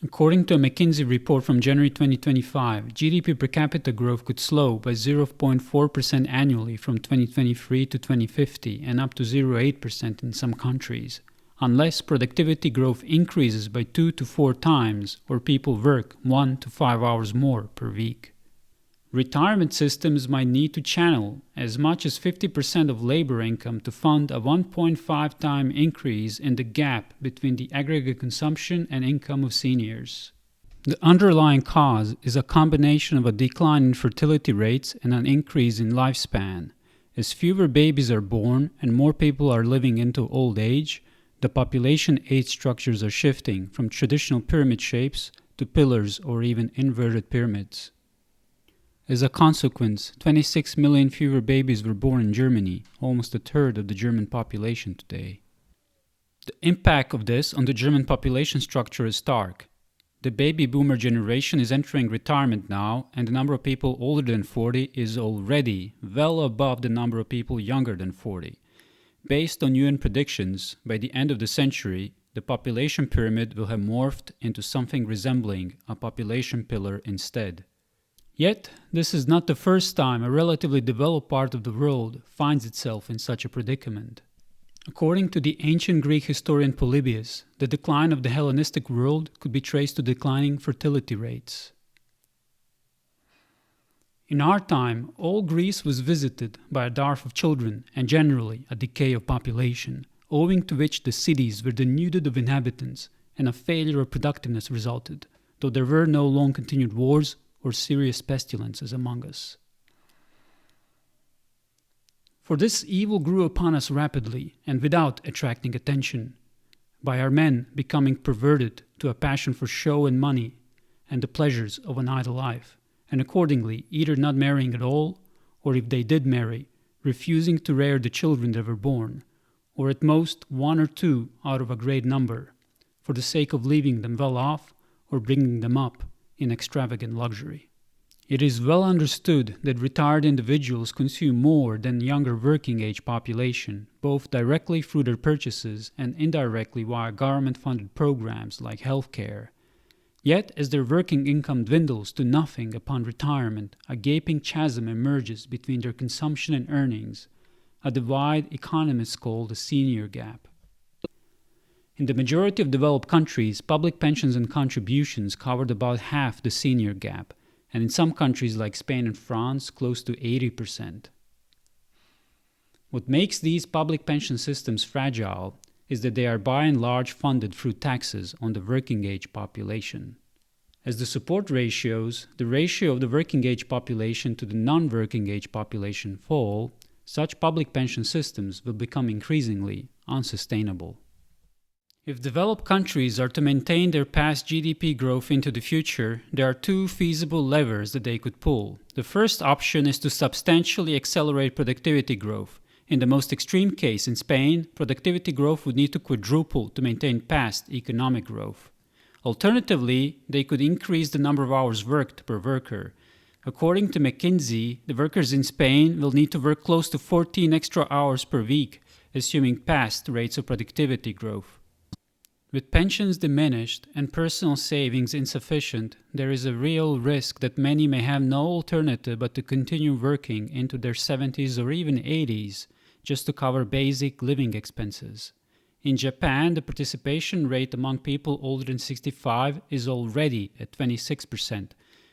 According to a McKinsey report from January 2025, GDP per capita growth could slow by 0.4% annually from 2023 to 2050 and up to 0.8% in some countries, unless productivity growth increases by 2 to 4 times or people work 1 to 5 hours more per week. Retirement systems might need to channel as much as 50% of labor income to fund a 1.5 time increase in the gap between the aggregate consumption and income of seniors. The underlying cause is a combination of a decline in fertility rates and an increase in lifespan. As fewer babies are born and more people are living into old age, the population age structures are shifting from traditional pyramid shapes to pillars or even inverted pyramids. As a consequence, 26 million fewer babies were born in Germany, almost a third of the German population today. The impact of this on the German population structure is stark. The baby boomer generation is entering retirement now, and the number of people older than 40 is already well above the number of people younger than 40. Based on UN predictions, by the end of the century, the population pyramid will have morphed into something resembling a population pillar instead. Yet, this is not the first time a relatively developed part of the world finds itself in such a predicament. According to the ancient Greek historian Polybius, the decline of the Hellenistic world could be traced to declining fertility rates. In our time, all Greece was visited by a dearth of children and generally a decay of population, owing to which the cities were denuded of inhabitants and a failure of productiveness resulted, though there were no long-continued wars or serious pestilences among us. For this evil grew upon us rapidly and without attracting attention, by our men becoming perverted to a passion for show and money and the pleasures of an idle life, and accordingly either not marrying at all, or if they did marry, refusing to rear the children that were born, or at most 1 or 2 out of a great number, for the sake of leaving them well off or bringing them up in extravagant luxury. It is well understood that retired individuals consume more than younger working age population, both directly through their purchases and indirectly via government-funded programs like healthcare. Yet, as their working income dwindles to nothing upon retirement, a gaping chasm emerges between their consumption and earnings, a divide economists call the senior gap. In the majority of developed countries, public pensions and contributions covered about half the senior gap, and in some countries like Spain and France, close to 80%. What makes these public pension systems fragile is that they are by and large funded through taxes on the working age population. As the support ratios, the ratio of the working age population to the non-working age population fall, such public pension systems will become increasingly unsustainable. If developed countries are to maintain their past GDP growth into the future, there are 2 feasible levers that they could pull. The first option is to substantially accelerate productivity growth. In the most extreme case in Spain, productivity growth would need to quadruple to maintain past economic growth. Alternatively, they could increase the number of hours worked per worker. According to McKinsey, the workers in Spain will need to work close to 14 extra hours per week, assuming past rates of productivity growth. With pensions diminished and personal savings insufficient, there is a real risk that many may have no alternative but to continue working into their 70s or even 80s just to cover basic living expenses. In Japan, the participation rate among people older than 65 is already at 26%,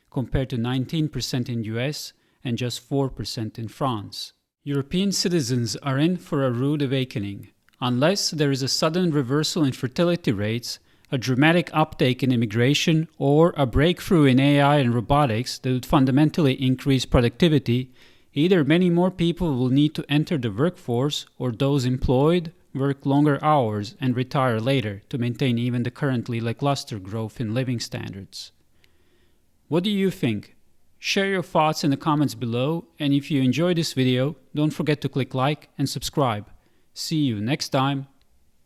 compared to 19% in US and just 4% in France. European citizens are in for a rude awakening. Unless there is a sudden reversal in fertility rates, a dramatic uptake in immigration, or a breakthrough in AI and robotics that would fundamentally increase productivity, either many more people will need to enter the workforce or those employed work longer hours and retire later to maintain even the currently lackluster growth in living standards. What do you think? Share your thoughts in the comments below, and if you enjoyed this video, don't forget to click like and subscribe. See you next time.